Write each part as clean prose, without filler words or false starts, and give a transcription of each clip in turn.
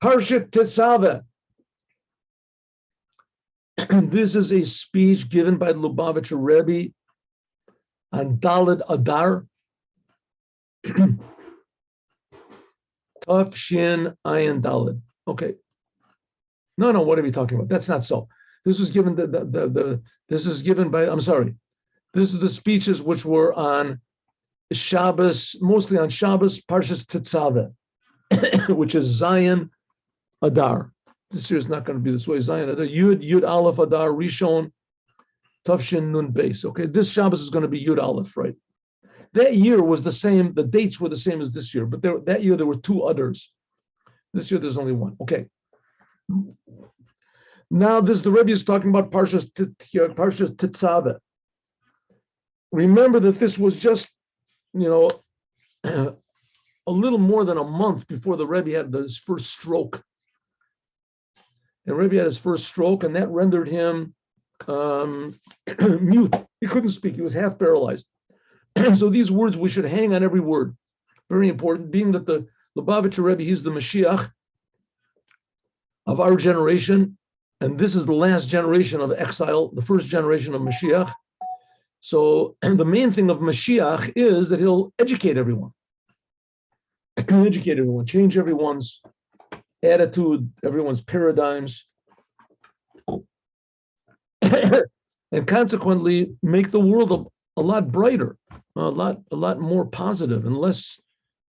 Parshat Tetzaveh. This is a speech given by the Lubavitcher Rebbe on Daled Adar. Taf Shin Ayin Daled. Okay. No, what are we talking about? That's not so. This was given this is given by, I'm sorry. This is the speeches which were on Shabbos, mostly on Shabbos, Parshas Tetzaveh, which is Zion Adar. This year is not going to be this way. Zion Adar, Yud Aleph Adar, Rishon, Tafshin Nun Beis. Okay, this Shabbos is going to be Yud Aleph, right? That year was the same, the dates were the same as this year, but that year there were two others. This year there's only one. Okay. Now the Rebbe is talking about Parshas Tetzaveh. Remember that this was just, a little more than a month before the Rebbe had his first stroke. And Rebbe had his first stroke, and that rendered him mute. He couldn't speak. He was half paralyzed. So these words, we should hang on every word. Very important, being that the Lubavitcher Rebbe, he's the Moshiach of our generation, and this is the last generation of exile, the first generation of Moshiach. So the main thing of Moshiach is that he'll educate everyone. Change everyone's attitude, everyone's paradigms, and consequently make the world a lot brighter, a lot more positive and less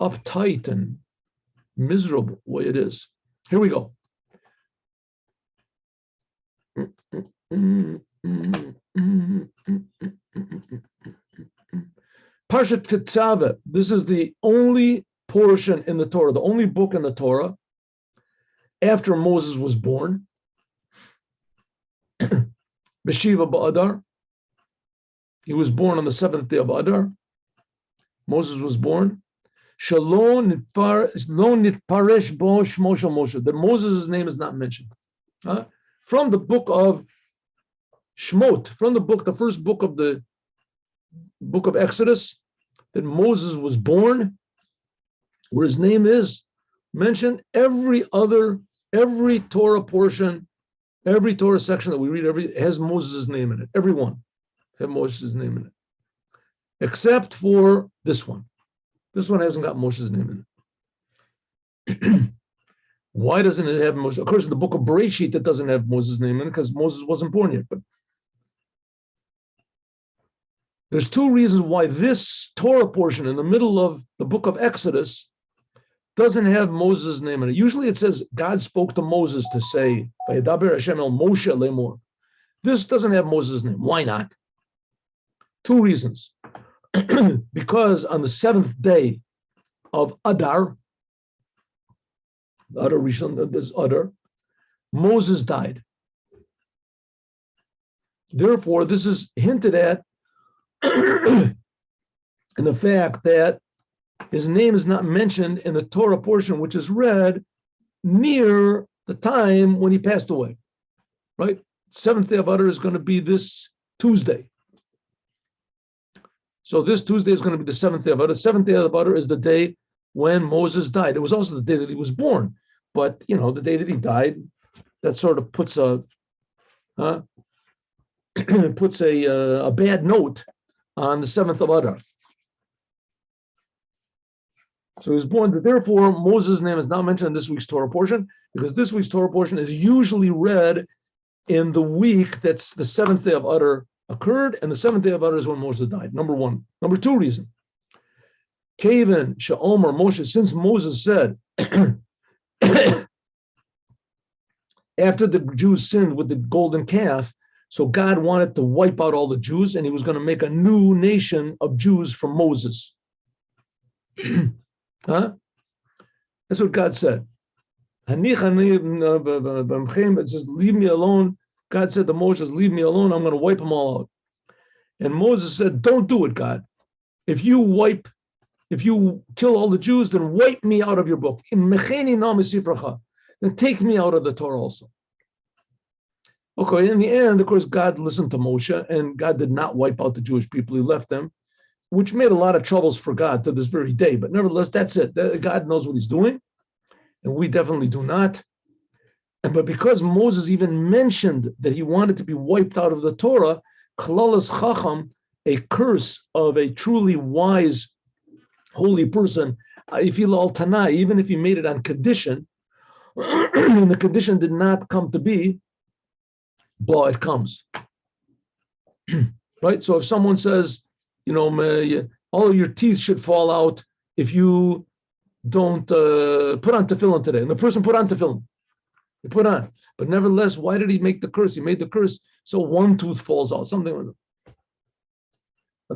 uptight and miserable way it is. Here we go. Parshat Tetzaveh. This is the only portion in the Torah, the only book in the Torah after Moses was born. Beshiva Ba'adar. He was born on the 7th day of Adar. Moses was born. Shalom nitparesh bo shmo shel Moshe. That Moses' name is not mentioned. From the book of Shmot, from the first book of the book of Exodus, that Moses was born, where his name is mentioned. Every Torah portion, every Torah section that we read, has Moses' name in it. Every one have Moses' name in it, except for this one. This one hasn't got Moshe's name in it. Why doesn't it have Moses? Of course, in the book of Bereshit, it doesn't have Moses' name in it because Moses wasn't born yet. But there's two reasons why this Torah portion in the middle of the book of Exodus doesn't have Moses' name in it. Usually it says God spoke to Moses to say, "Vayedaber Hashem el Moshe lemor." This doesn't have Moses' name. Why not? Two reasons. Because on the 7th day of Adar, Moses died. Therefore, this is hinted at in the fact that his name is not mentioned in the Torah portion, which is read near the time when he passed away. Right? 7th day of Adar is going to be this Tuesday. So this Tuesday is going to be the 7th day of Adar. The 7th day of Adar is the day when Moses died. It was also the day that he was born. But, the day that he died, that sort of puts a bad note on the 7th of Adar. So he was born. Therefore, Moses' name is not mentioned in this week's Torah portion, because this week's Torah portion is usually read in the week that's the 7th day of Adar occurred, and the 7th day of Adar is when Moses died. Number one. Number two reason. Kaven Sha'omer Moshe, since Moses said, after the Jews sinned with the golden calf, so God wanted to wipe out all the Jews, and he was going to make a new nation of Jews from Moses. That's what God said. It says, leave me alone. God said to Moses, leave me alone, I'm going to wipe them all out. And Moses said, don't do it, God. If you kill all the Jews, then wipe me out of your book. Then take me out of the Torah also. Okay, in the end, of course, God listened to Moshe, and God did not wipe out the Jewish people. He left them, which made a lot of troubles for God to this very day. But nevertheless, that's it. God knows what he's doing. and we definitely do not. But because Moses even mentioned that he wanted to be wiped out of the Torah, Klalas Chacham, a curse of a truly wise, holy person, Ifil al Tanai, even if he made it on condition, and the condition did not come to be, but it comes. Right? So if someone says, all of your teeth should fall out if you don't put on tefillin today, and the person put on tefillin, he put on, but nevertheless, why did he make the curse? He made the curse so one tooth falls out, something like that.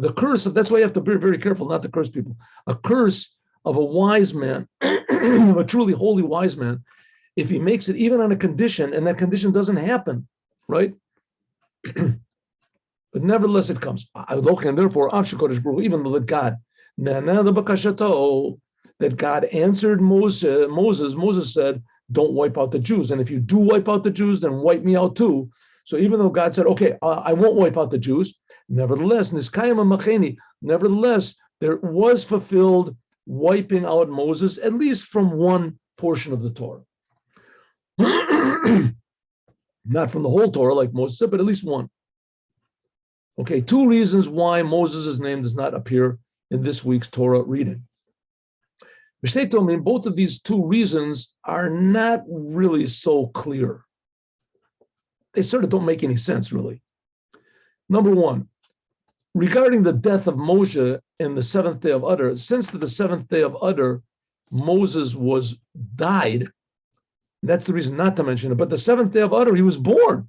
The curse, that's why you have to be very careful not to curse people. A curse of a wise man, a truly holy wise man, if he makes it even on a condition, and that condition doesn't happen, right? But nevertheless, it comes. And therefore, even though that God answered Moses said, don't wipe out the Jews. And if you do wipe out the Jews, then wipe me out too. So even though God said, okay, I won't wipe out the Jews, nevertheless, there was fulfilled wiping out Moses, at least from one portion of the Torah. Not from the whole Torah like Moses said, but at least one. Okay, 2 reasons why Moses' name does not appear in this week's Torah reading. Both of these 2 reasons are not really so clear. They sort of don't make any sense, really. Number 1, regarding the death of Moshe in the 7th day of Adar, since the 7th day of Adar, Moses died. That's the reason not to mention it. But the 7th day of Adar, he was born.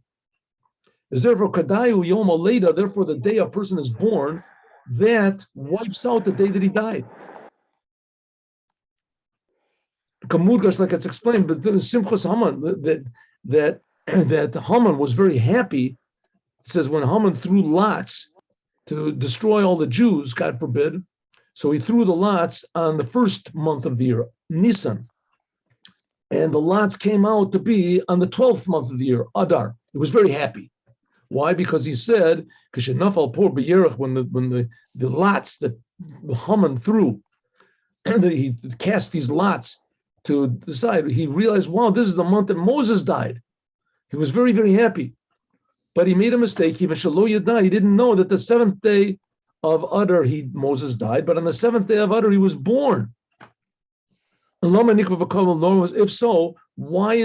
Therefore, therefore, the day a person is born, that wipes out the day that he died. Kamudgash, like it's explained, but Simchas Haman, that Haman was very happy. It says when Haman threw lots to destroy all the Jews, God forbid, so he threw the lots on the 1st month of the year, Nisan, and the lots came out to be on the 12th month of the year, Adar. He was very happy. Why? Because he said, when the lots that Haman threw, that he cast these lots to decide, he realized, wow, this is the month that Moses died. He was very, very happy. But he made a mistake. He didn't know that the 7th day of Adar, Moses died, but on the 7th day of Adar, he was born. If so, why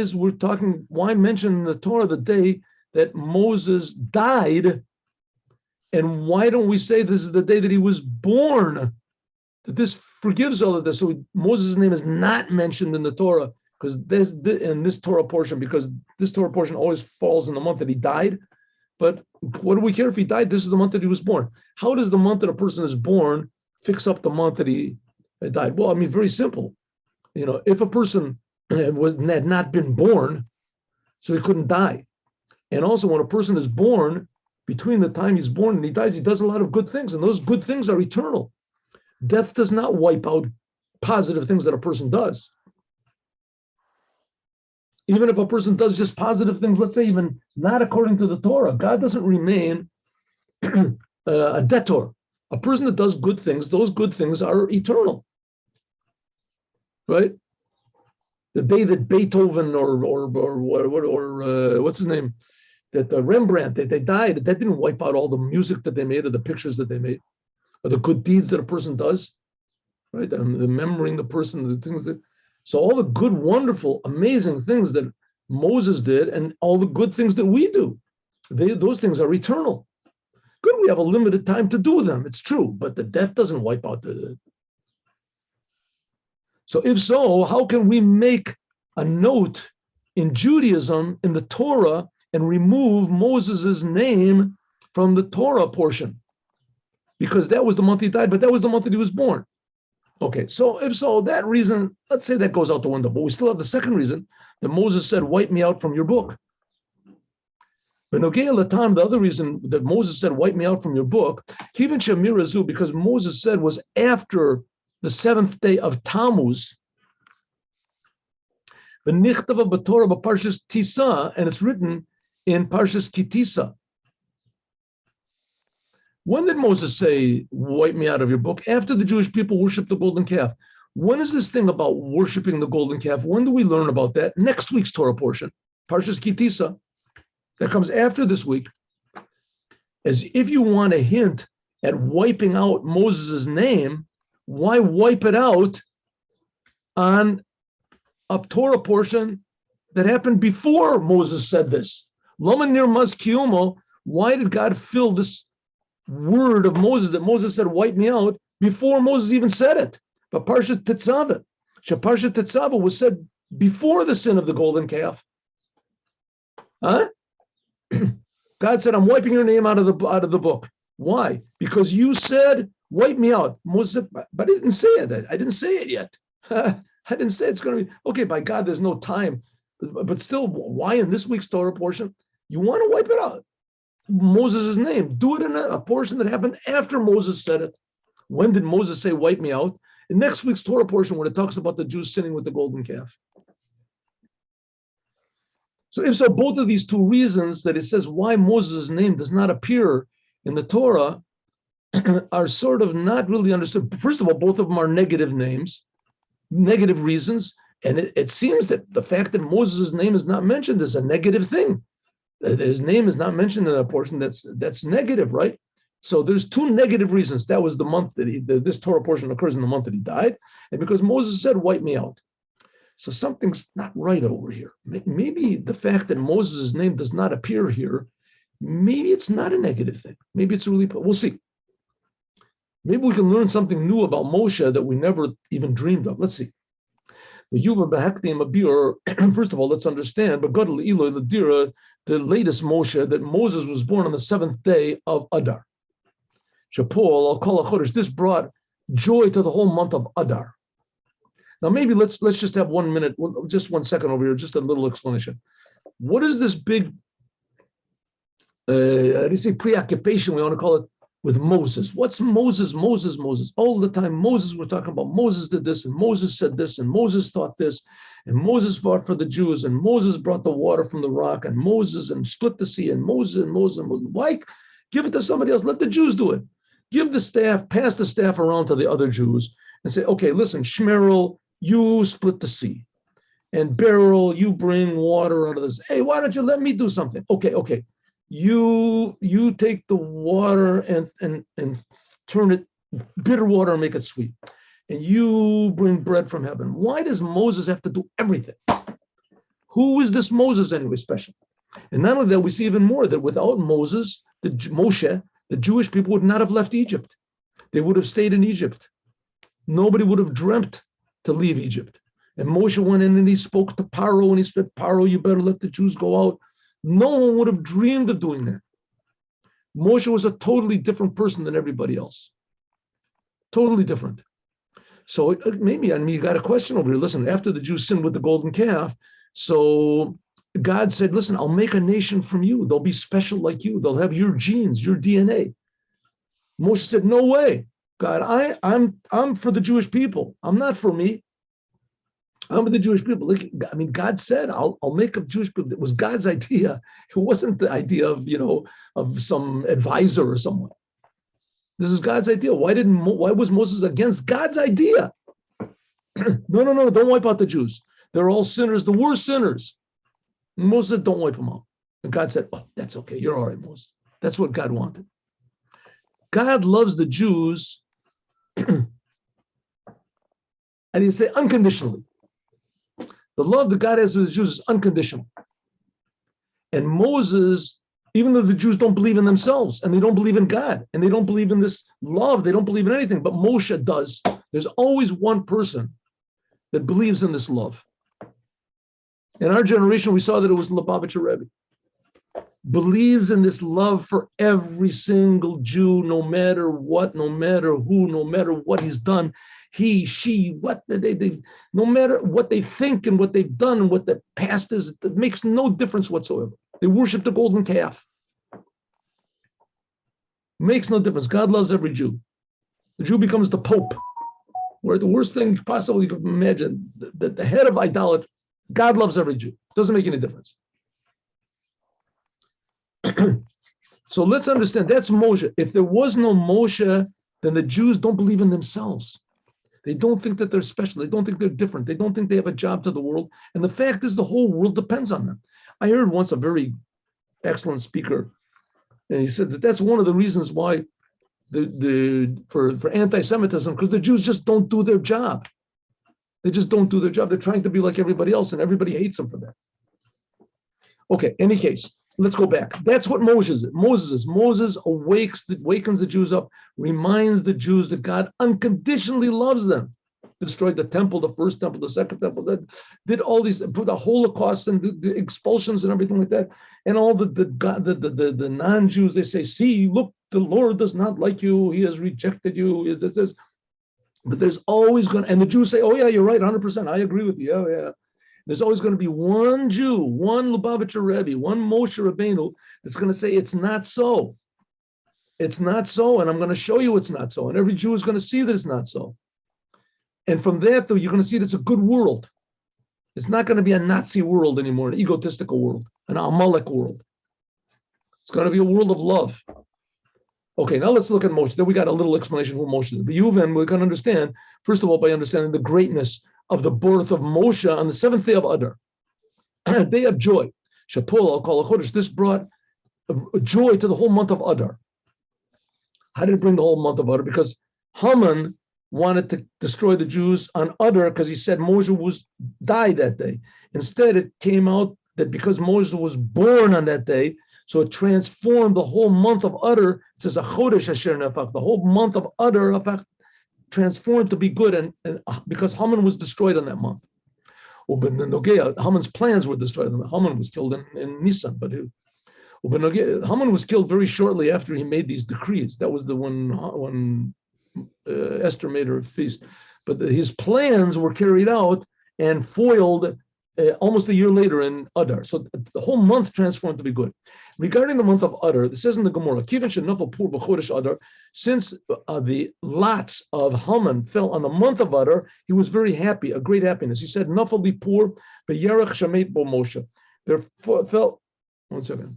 mention in the Torah the day that Moses died, and why don't we say this is the day that he was born? That this forgives all of this. So Moses' name is not mentioned in the Torah because in this Torah portion, because this Torah portion always falls in the month that he died. But what do we care if he died? This is the month that he was born. How does the month that a person is born fix up the month that he died? Well, I mean, very simple. If a person had not been born, so he couldn't die. And also, when a person is born, between the time he's born and he dies, he does a lot of good things, and those good things are eternal. Death does not wipe out positive things that a person does. Even if a person does just positive things, let's say even not according to the Torah, God doesn't remain a debtor. A person that does good things, those good things are eternal. Right? The day that Beethoven or what's his name, that Rembrandt, they died, that didn't wipe out all the music that they made or the pictures that they made or the good deeds that a person does, right? And remembering the person, the things that, so all the good, wonderful, amazing things that Moses did and all the good things that we do, those things are eternal. Good, we have a limited time to do them, it's true, but the death doesn't wipe out the. So if so, how can we make a note in Judaism, in the Torah, and remove Moses' name from the Torah portion? Because that was the month he died, but that was the month that he was born. Okay, so if so, that reason, let's say that goes out the window, but we still have the second reason that Moses said, wipe me out from your book. But the other reason that Moses said, wipe me out from your book, because Moses said was after the 7th day of Tammuz, the Nichtava B'Torah B'Parshas Tisa, and it's written in Parshas Kitisa. When did Moses say, wipe me out of your book? After the Jewish people worshiped the golden calf. When is this thing about worshiping the golden calf? When do we learn about that? Next week's Torah portion, Parshas Kitisa, that comes after this week. As if you want a hint at wiping out Moses' name, why wipe it out on a Torah portion that happened before Moses said this? Lama nir mas kiyumo, why did God fill this word of Moses that Moses said, wipe me out, before Moses even said it? But Parshat Tetzaveh, Parshat Tetzaveh was said before the sin of the golden calf. Huh? God said, I'm wiping your name out of the book. Why? Because you said, wipe me out. Moses said, but I didn't say it. I didn't say it yet. I didn't say it's going to be, okay, by God, there's no time. But still, why in this week's Torah portion? You want to wipe it out. Moses' name. Do it in a portion that happened after Moses said it. When did Moses say, wipe me out? In next week's Torah portion, when it talks about the Jews sinning with the golden calf. So if so, both of these two reasons that it says why Moses' name does not appear in the Torah are sort of not really understood. First of all, both of them are negative names, negative reasons. And it seems that the fact that Moses' name is not mentioned is a negative thing. His name is not mentioned in a portion that's negative, right? So there's two negative reasons. That was the month that this Torah portion occurs in the month that he died. And because Moses said, wipe me out. So something's not right over here. Maybe the fact that Moses' name does not appear here, maybe it's not a negative thing. Maybe it's really, we'll see. Maybe we can learn something new about Moshe that we never even dreamed of. Let's see. First of all, let's understand, but God, the latest Moshe, that Moses was born on the 7th day of Adar. This brought joy to the whole month of Adar. Now, maybe let's just have 1 minute, just 1 second over here, just a little explanation. What is this big, preoccupation, we want to call it, with Moses? What's Moses? All the time, Moses, we're talking about Moses did this, and Moses said this, and Moses taught this, and Moses fought for the Jews, and Moses brought the water from the rock, and Moses, and split the sea, and Moses. Why give it to somebody else? Let the Jews do it. Give the staff, pass the staff around to the other Jews, and say, okay, listen, Shmerel, you split the sea, and Beryl, you bring water out of this. Hey, why don't you let me do something? Okay. You take the water and turn it bitter water and make it sweet, and you bring bread from heaven. Why does Moses have to do everything? Who is this Moses anyway, special? And not only that, we see even more that without Moses, Moshe, the Jewish people would not have left Egypt. They would have stayed in Egypt. Nobody would have dreamt to leave Egypt. And Moshe went in and he spoke to Paro, and he said, Paro, you better let the Jews go out. No one would have dreamed of doing that. Moshe was a totally different person than everybody else. Totally different. So maybe, you got a question over here. Listen, after the Jews sinned with the golden calf, so God said, listen, I'll make a nation from you. They'll be special like you. They'll have your genes, your DNA. Moshe said, no way. God, I'm for the Jewish people. I'm not for me. I'm for the Jewish people. God said, I'll make a Jewish people. It was God's idea. It wasn't the idea of some advisor or someone. This is God's idea. Why was Moses against God's idea? No, don't wipe out the Jews. They're all sinners, the worst sinners. And Moses said, don't wipe them out. And God said, oh, that's okay. You're all right, Moses. That's what God wanted. God loves the Jews, and he say unconditionally. The love that God has for the Jews is unconditional. And Moses, even though the Jews don't believe in themselves, and they don't believe in God, and they don't believe in this love, they don't believe in anything, but Moshe does. There's always one person that believes in this love. In our generation, we saw that it was Lubavitcher Rebbe. Believes in this love for every single Jew, no matter what, no matter who, no matter what he's done, he, she, what they no matter what they think and what they've done and what the past is, it makes no difference whatsoever. They worship the golden calf. Makes no difference. God loves every Jew. The Jew becomes the Pope, where the worst thing possible you could imagine, the head of idolatry. God loves every Jew. Doesn't make any difference. So let's understand, that's Moshe. If there was no Moshe, then the Jews don't believe in themselves. They don't think that they're special. They don't think they're different. They don't think they have a job to the world. And the fact is the whole world depends on them. I heard once a very excellent speaker, and he said that that's one of the reasons why for anti-Semitism, because the Jews just don't do their job. They just don't do their job. They're trying to be like everybody else, and everybody hates them for that. Okay, any case, let's go back. That's what Moses is. Moses awakens the Jews up, reminds the Jews that God unconditionally loves them. Destroyed the temple, the first temple, the second temple, that did all these, put the Holocaust and the expulsions and everything like that. And all the non-Jews, they say, see, look, the Lord does not like you. He has rejected you. Is this? But there's always going to, and the Jews say, oh yeah, you're right, 100%. I agree with you. Oh yeah. There's always going to be one Jew, one Lubavitcher Rebbe, one Moshe Rabbeinu that's going to say it's not so. It's not so, and I'm going to show you it's not so. And every Jew is going to see that it's not so. And from that, though, you're going to see that it's a good world. It's not going to be a Nazi world anymore, an egotistical world, an Amalek world. It's going to be a world of love. Okay, now let's look at Moshe. Then we got a little explanation who Moshe is. But Yuvan, we can understand, first of all, by understanding the greatness of the birth of Moshe on the 7th day of Adar, a day of joy. Shapol al-Kol HaChodesh. This brought a joy to the whole month of Adar. How did it bring the whole month of Adar? Because Haman wanted to destroy the Jews on Adar because he said Moshe died that day. Instead, it came out that because Moshe was born on that day, so it transformed the whole month of Adar. It says a chodesh asher nefach. The whole month of Adar transformed to be good, and because Haman was destroyed in that month. Haman's plans were destroyed. Haman was killed in Nisan, but Haman was killed very shortly after he made these decrees. That was the when Esther made her feast. But his plans were carried out and foiled almost a year later in Adar. So the whole month transformed to be good. Regarding the month of Adar, it says in the Gemara, since the lots of Haman fell on the month of Adar, he was very happy, a great happiness. He said, Nafal li pur b'yarech shamet bo Moshe. There fell, 1 second.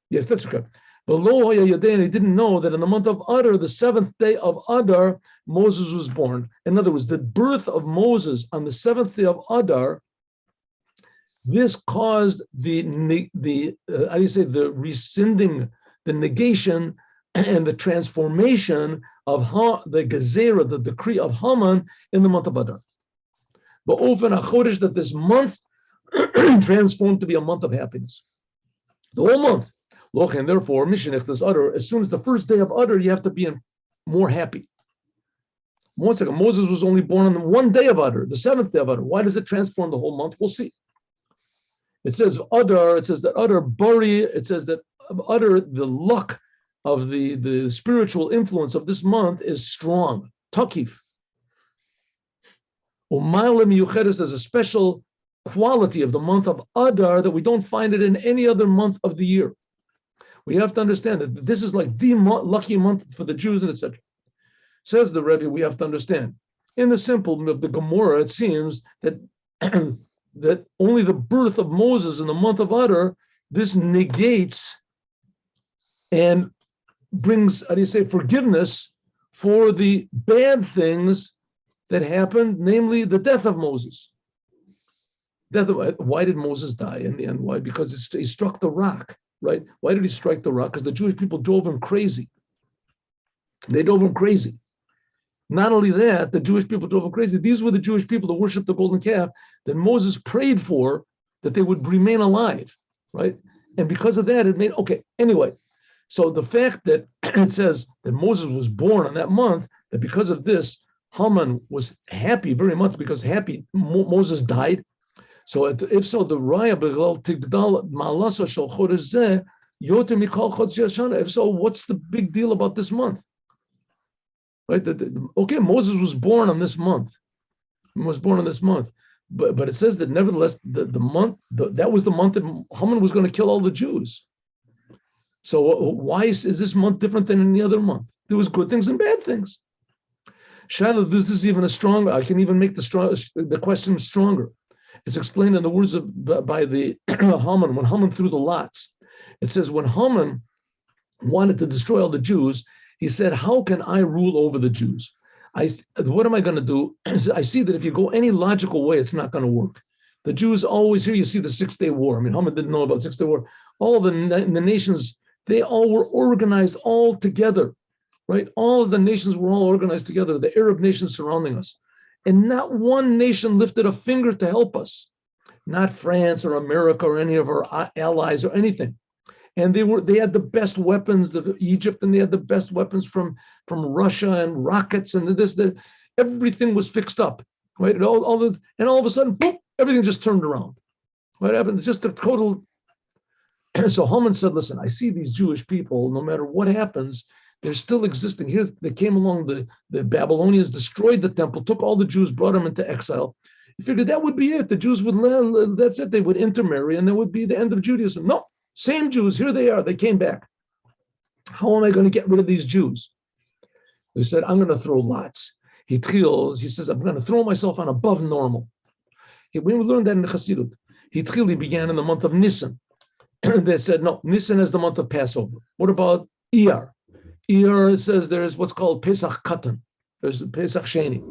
Yes, that's okay. And he didn't know that in the month of Adar, the 7th day of Adar, Moses was born. In other words, the birth of Moses on the 7th day of Adar, this caused the rescinding, the negation, and the transformation of the gezerah, the decree of Haman in the month of Adar. But often a chodesh that this month transformed to be a month of happiness. The whole month. And therefore, Mishnech Adar, as soon as the first day of Adar, you have to be more happy. 1 second, Moses was only born on the 1 day of Adar, the 7th day of Adar. Why does it transform the whole month? We'll see. It says Adar, it says that Adar Bari, it says that Adar, the luck of the spiritual influence of this month is strong. Takif. Umayla miyuchedes, there's a special quality of the month of Adar that we don't find it in any other month of the year. We have to understand that this is like the lucky month for the Jews and etc. Says the Rebbe, we have to understand. In the simple of the Gemara, it seems that that only the birth of Moses in the month of Adar, this negates and brings, forgiveness for the bad things that happened, namely the death of Moses. Why did Moses die in the end? Why? Because he struck the rock, right? Why did he strike the rock? Because the Jewish people drove him crazy. They drove him crazy. Not only that, the Jewish people drove him crazy. These were the Jewish people that worshiped the golden calf that Moses prayed for, that they would remain alive, right? And because of that, it made, okay, anyway. So the fact that it says that Moses was born on that month, that because of this, Haman was happy very much because Moses died. So if so, the Raya Beglal Tigdal Malasa Shal Chodesh Zeh Yoter Mikol Chodesh Yashana. If so, what's the big deal about this month? Right? Okay, Moses was born on this month. He was born on this month. But it says that nevertheless, the month, that was the month that Haman was going to kill all the Jews. So why is this month different than any other month? There was good things and bad things. Shaila, this is even a stronger, I can even make the question stronger. It's explained in the words by the Haman, when Haman threw the lots. It says when Haman wanted to destroy all the Jews, he said, how can I rule over the Jews? What am I going to do? I see that if you go any logical way, it's not going to work. The Jews always, here you see the 6-Day War. I mean, Haman didn't know about 6-Day War. All the nations, they all were organized all together, right? All of the nations were all organized together, the Arab nations surrounding us. And not one nation lifted a finger to help us, not France or America or any of our allies or anything. And they had the best weapons, Egypt, and they had the best weapons from Russia and rockets and that. Everything was fixed up, right? And all of a sudden, boom, everything just turned around. What happened? It's just a total. So Haman said, "Listen, I see these Jewish people. No matter what happens, they're still existing. Here they came along. The Babylonians destroyed the temple, took all the Jews, brought them into exile. You figured that would be it. The Jews would. That's it. They would intermarry, and that would be the end of Judaism. No." Same Jews, here they are, they came back. How am I going to get rid of these Jews? He said, I'm going to throw lots. He says, I'm going to throw myself on above normal. When we learned that in the Chassidut, he began in the month of Nisan. They said, no, Nisan is the month of Passover. What about Iyar? Iyar says there's what's called Pesach Katan. There's Pesach Sheni.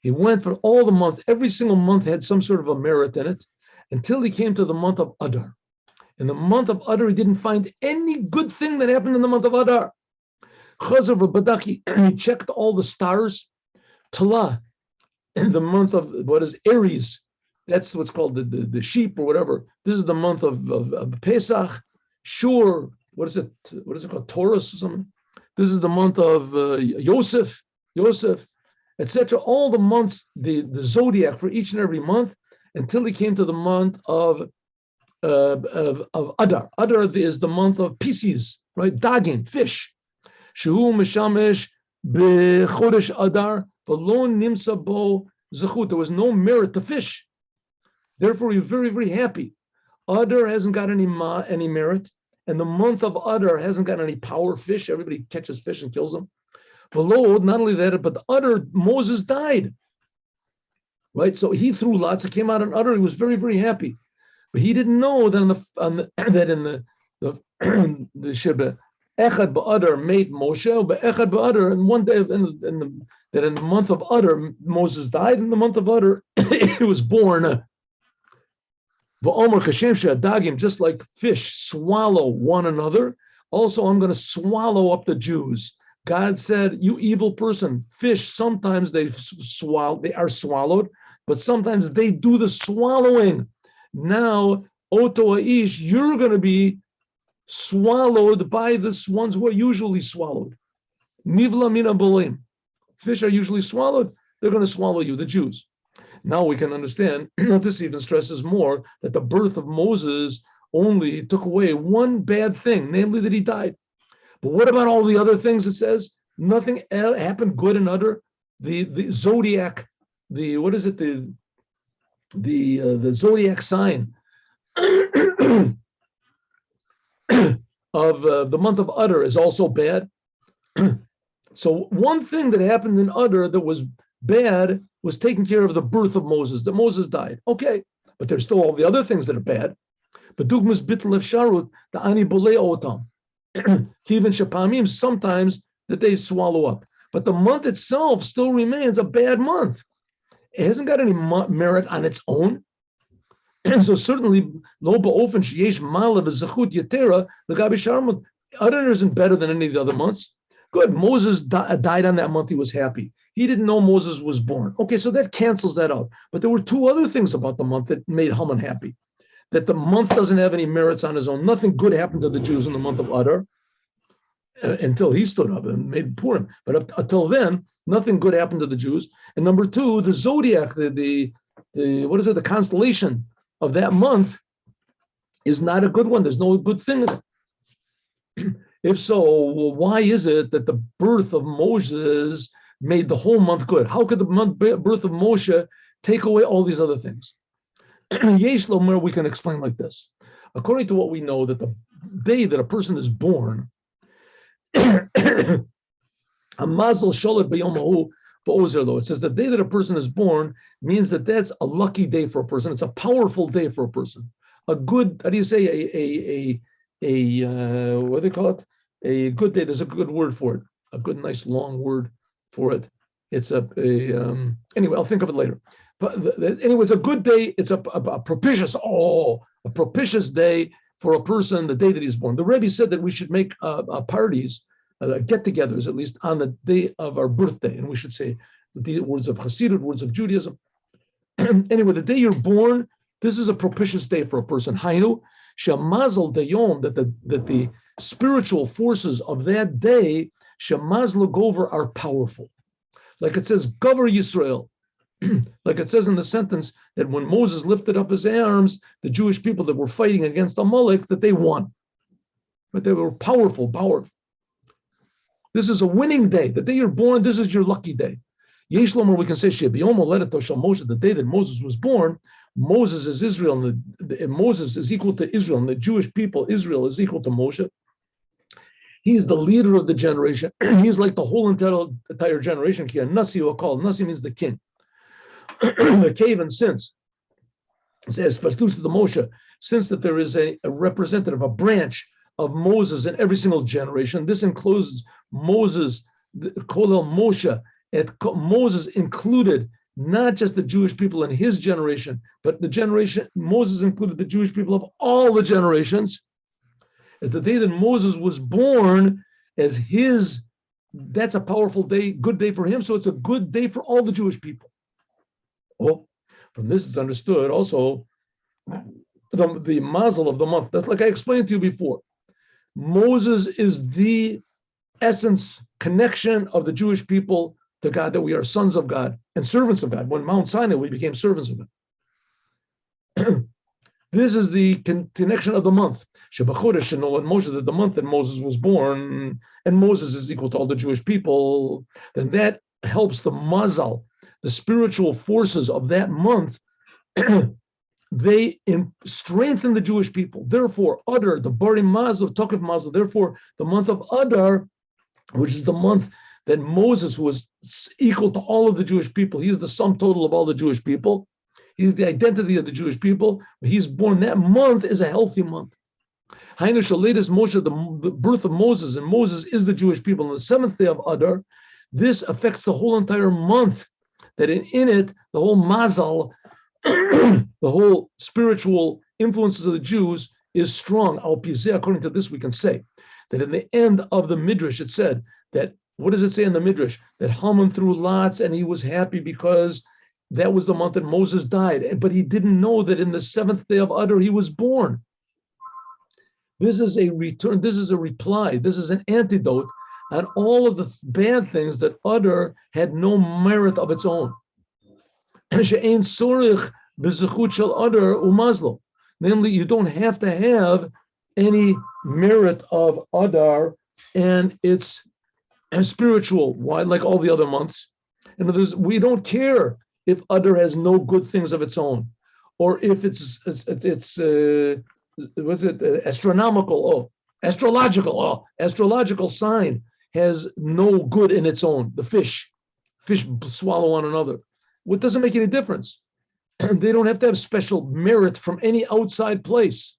He went for all the month. Every single month had some sort of a merit in it until he came to the month of Adar. In the month of Adar, he didn't find any good thing that happened in the month of Adar. Chazav Badaki, he checked all the stars. Tala, in the month of what is Aries, that's what's called the sheep or whatever. This is the month of Pesach. Shur, what is it called? Taurus or something. This is the month of Yosef, etc. All the months, the zodiac for each and every month, until he came to the month of Adar. Adar is the month of Pisces, right? Dagim, fish. Shehu mishamesh b'chodesh Adar v'lo nimsa bo zechut. There was no merit to fish. Therefore, he was very, very happy. Adar hasn't got any merit, and the month of Adar hasn't got any power fish. Everybody catches fish and kills them. V'lo, not only that, but the Adar, Moses died. Right? So he threw lots. It came out in Adar. He was very, very happy. But he didn't know that in the Sheba Echad Ba'adar made Moshe, but Echad Ba'adar, and one day that in the month of Adar Moses died. In the month of Adar he was born. V'omer kashem she'adagim, just like fish swallow one another, also I'm going to swallow up the Jews. God said, "You evil person, fish sometimes they are swallowed, but sometimes they do the swallowing." Now, Oto Aish, you're going to be swallowed by the ones who are usually swallowed. Nivla mina bolim. Fish are usually swallowed. They're going to swallow you, the Jews. Now we can understand, this even stresses more, that the birth of Moses only took away one bad thing, namely that he died. But what about all the other things it says? Nothing happened good and utter. The zodiac, the zodiac sign of the month of Adar is also bad. So one thing that happened in Adar that was bad was taking care of the birth of Moses, that Moses died. Okay, but there's still all the other things that are bad. But dugmas bitl efsharut the ani bolei otam. Kivin shapamim, sometimes that they swallow up. But the month itself still remains a bad month. It hasn't got any merit on its own. So certainly, lo ba'ofen sheyesh mala v'zechut yetera l'gabi sharmut. Adar isn't better than any of the other months. Good, Moses died on that month. He was happy. He didn't know Moses was born. Okay, so that cancels that out. But there were two other things about the month that made Haman happy. That the month doesn't have any merits on his own. Nothing good happened to the Jews in the month of Adar until he stood up and made Purim. But until then, nothing good happened to the Jews. And number two, the zodiac, the constellation of that month is not a good one. There's no good thing in it. If so, well, why is it that the birth of Moses made the whole month good? How could the birth of Moshe take away all these other things? Yesh Lomer, we can explain like this. According to what we know, that the day that a person is born, a mazel sholet b'yomahu ba'ozer. It says the day that a person is born means that that's a lucky day for a person. It's a powerful day for a person. A good, how do you say, what do they call it? A good day. There's a good word for it. A good, nice, long word for it. It's anyway, I'll think of it later. But anyway, it's a good day. It's a propitious day for a person, the day that he's born. The Rebbe said that we should make parties, get-togethers, at least on the day of our birthday, and we should say the words of Hasidut, words of Judaism. Anyway, the day you're born, this is a propitious day for a person. Hainu shemazel dayom, that the spiritual forces of that day, shemazlu gover, are powerful. Like it says, Gover Yisrael. Like it says in the sentence that when Moses lifted up his arms, the Jewish people that were fighting against Amalek, that they won. But they were powerful. This is a winning day. The day you're born, this is your lucky day. Yesh Lomer, we can say, Moshe, the day that Moses was born, Moses is Israel, and Moses is equal to Israel, and the Jewish people, Israel, is equal to Moshe. He's the leader of the generation. He's like the whole entire generation. Nasi or called. Nasi means the king. The cave, and since it says the Moshe, since that there is a representative, a branch of Moses in every single generation, this includes Moses, Kolel Moshe. Moses included not just the Jewish people in his generation, but the generation, Moses included the Jewish people of all the generations. As the day that Moses was born, that's a powerful day, good day for him. So it's a good day for all the Jewish people. Oh, from this it's understood also the mazel of the month. That's like I explained to you before. Moses is the essence, connection of the Jewish people to God, that we are sons of God and servants of God. When Mount Sinai, we became servants of God. This is the connection of the month. Shebachodesh and Moshe, that the month that Moses was born, and Moses is equal to all the Jewish people, then that helps the mazal, the spiritual forces of that month. They strengthen the Jewish people. Therefore, Adar, the Bari Mazel, Tokef Mazel, therefore, the month of Adar, which is the month that Moses, who was equal to all of the Jewish people, he's the sum total of all the Jewish people. He's the identity of the Jewish people. He's born. That month is a healthy month. Hainu Shaletis Moshe, the birth of Moses, and Moses is the Jewish people. On the seventh day of Adar, this affects the whole entire month. That in it, the whole mazal, the whole spiritual influences of the Jews is strong. Al Pizeh, according to this, we can say that in the end of the Midrash, it said that, what does it say in the Midrash? That Haman threw lots and he was happy because that was the month that Moses died. But he didn't know that in the seventh day of Adar, he was born. This is a return, this is a reply, this is an antidote on all of the bad things that Adar had no merit of its own. Namely, you don't have to have any merit of Adar and its spiritual, why, like all the other months. In other words, we don't care if Adar has no good things of its own, or if it's astrological sign has no good in its own. The fish swallow one another. What doesn't make any difference? They don't have to have special merit from any outside place.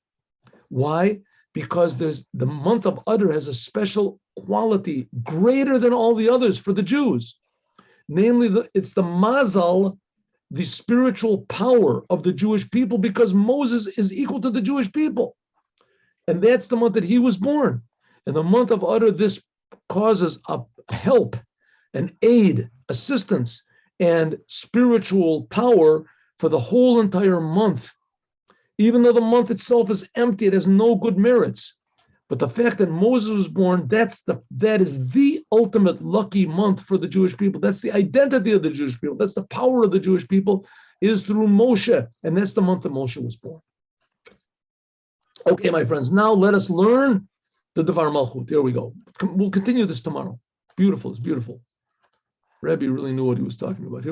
Why? Because the month of Adar has a special quality greater than all the others for the Jews. Namely, it's the mazal, the spiritual power of the Jewish people, because Moses is equal to the Jewish people. And that's the month that he was born. In the month of Adar, this causes a help, an aid, assistance, and spiritual power for the whole entire month. Even though the month itself is empty, it has no good merits. But the fact that Moses was born, that is the ultimate lucky month for the Jewish people. That's the identity of the Jewish people. That's the power of the Jewish people, is through Moshe. And that's the month that Moshe was born. Okay, my friends, now let us learn the Dvar Malchut. Here we go. We'll continue this tomorrow. Beautiful, it's beautiful. Rebbe really knew what he was talking about. Here